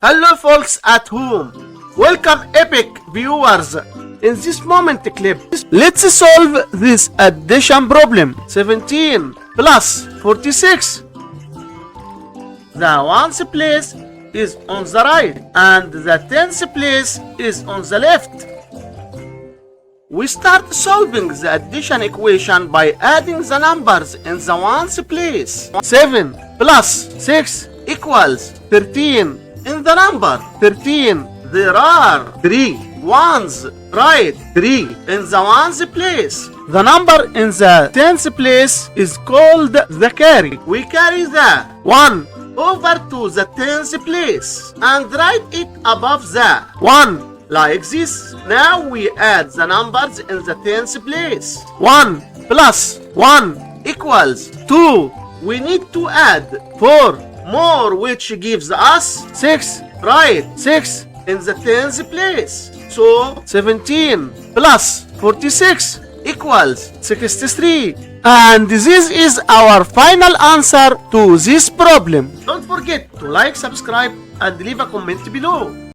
Hello folks at home, welcome epic viewers. In this moment clip, let's solve this addition problem. 17 plus 46. The ones place is on the right and the tens place is on the left. We start solving the addition equation by adding the numbers in the ones place. 7 plus 6 equals 13. In the number 13, there are 3 ones, right? 3 in the ones place. The number in the tens place is called the carry. We carry the 1 over to the tens place and write it above the 1 like this. Now we add the numbers in the tens place. 1 plus 1 equals 2. We need to add 4 more, which gives us 6, right? 6 in the tens place. So 17 plus 46 equals 63. And this is our final answer to this problem. Don't forget to like, subscribe, and leave a comment below.